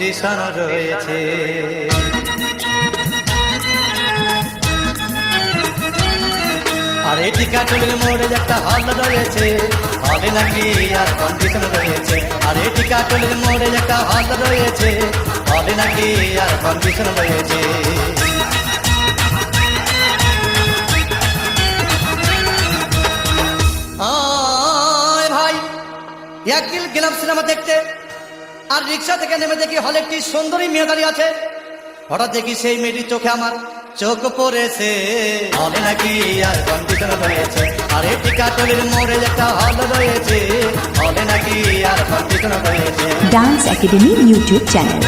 Condition রয়েছে। আরে টিকাটুলির মোড়ে একটা হল রয়েছে, হলে নাকি আর কন্ডিশন রয়েছে। আরে টিকাটুলির মোড়ে একটা হল রয়েছে, হলে নাকি আর কন্ডিশন রয়েছে। ভাই একদিন গেলাম সিনেমা দেখতে, আর রিক্সা থেকে নেমে দেখি হলে একটি সুন্দরী মেয়ে দাঁড়িয়ে আছে। হঠাৎ দেখি সেই মেয়েটির চোখে আমার চোখ পড়েছে, হলে নাকি আর কন্ডিশন রয়েছে। আরে টিকাটুলির মোড়ে একটা হল রয়েছে, হলে নাকি আর কন্ডিশন রয়েছে। Dance academy YouTube channel.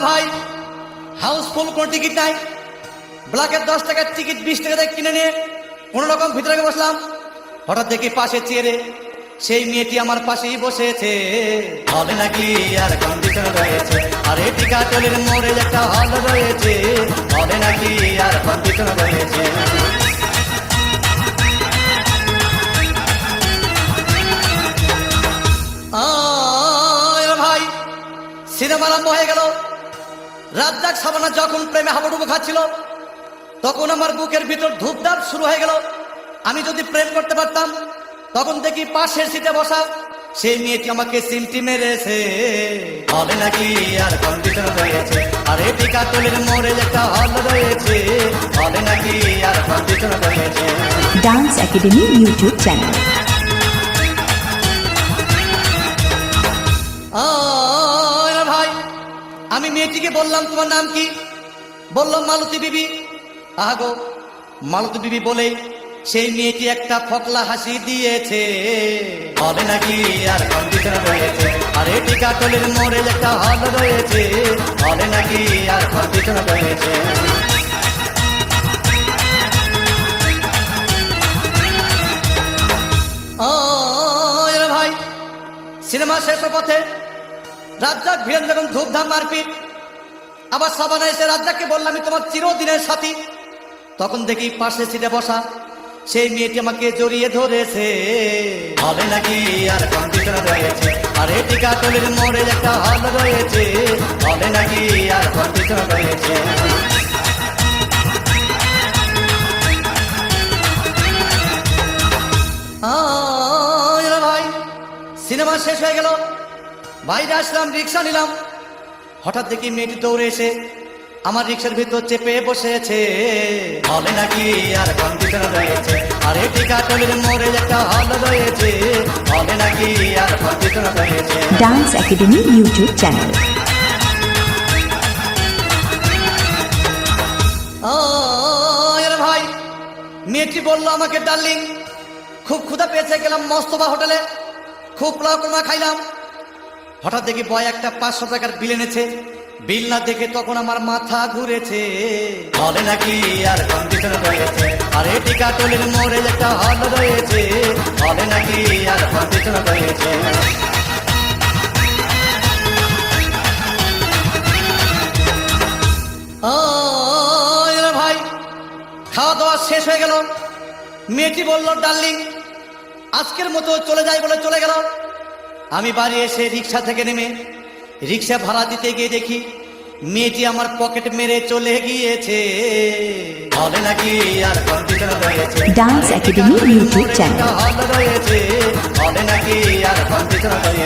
ভাই হাউসফুল কোন টিকিট নাই, ব্ল্যাকের 10 টাকার টিকিট 20 টাকা দিয়ে কিনে নিয়ে কোনো রকম ভিতরে বসলাম। হঠাৎ দেখি পাশে চেয়ারে সেই মেয়েটি আমার পাশেই বসেছে, হলে নাকি আর কন্ডিশন রয়েছে। আরে টিকাটুলির মোড়ে একটা হল রয়েছে, হলে নাকি আর কন্ডিশন রয়েছে। ভাই সিনেমা আরম্ভ হয়ে গেল। রাজ্জাক সাবানা যখন প্রেমে হাবুডুবু খাচ্ছিল, তখন আমার বুকের ভিতর ধূপধাপ শুরু হয়ে গেল। আমি যদি প্রেম করতে পারতাম, তখন দেখি পাশের সিটে বসা সেই মেয়েটি আমাকে সিমটি মেরেছে, হলে নাকি আর কন্ডিশন রয়েছে। আরে টিকাটুলির মোড়ে একটা হল রয়েছে, হলে নাকি আর কন্ডিশন রয়েছে। Dance academy YouTube channel. ভাই আমি মেয়েটিকে বললাম তোমার নাম কি? বললাম মালতী বিবি। আগো মালতী বিবি বলে সেই মেয়েটি একটা ফকলা হাসি দিয়েছে, হলে নাকি আর কন্ডিশন রয়েছে। আরে টিকাটুলির মোড়ে একটা হল রয়েছে, হলে নাকি আর কন্ডিশন রয়েছে। ভাই সিনেমা শেষের পথে রাজ্জাক ভিড়েন যখন ধূপধাম মারপিট, আবার সাবানা এসে রাজ্জাককে বললাম আমি তোমার চিরদিনের সাথী। তখন দেখি পাশে সিটে বসা সেই মেয়েটি আমাকে জড়িয়ে ধরেছে, হলে নাকি আর কন্ডিশন রয়েছে। আরে টিকাটুলির মোড়ে একটা হল রয়েছে, হলে নাকি আর কন্ডিশন রয়েছে। ভাই সিনেমা শেষ হয়ে গেল, বাইরে আসলাম, রিক্সা নিলাম। হঠাৎ দেখি মেয়েটি দৌড়ে এসে আমার রিক্সার ভিতর চেপে বসেছে, হলে নাকি আর কন্ডিশন রয়েছে। আরে টিকাটুলির মোড়ে একটা হল রয়েছে, হলে নাকি আর কন্ডিশন রয়েছে। Dance academy YouTube channel. ভাই মেয়েটি বললো আমাকে ডার্লিং খুব ক্ষুধা পেয়েছে, গেলাম মস্তবা হোটেলে, খুব পোলাও কোরমা খাইলাম। হঠাৎ দেখি বয় একটা 500 টাকার বিল এনেছে। বিল না দেখে তখন আমার মাথা ঘুরেছে, হলে নাকি আর কন্ডিশন রয়েছে। আরে টিকাটুলির মোড়ে একটা হল রয়েছে, হলে নাকি আর কন্ডিশন রয়েছে। ভাই খাওয়া দাওয়া শেষ হয়ে গেল। মেয়েটি বলল ডার্লিং আজকের মতো চলে যাই বলে চলে গেল। আমি বাড়ি এসে রিক্সা থেকে নেমে রিক্সা ভাড়া দিতে গিয়ে দেখি মেয়েটি আমার পকেট মেরে চলে গিয়েছে, হলে নাকি আর কন্ডিশন রয়েছে। Dance academy YouTube channel. হল রয়েছে, হলে নাকি আর কন্ডিশন রয়েছে।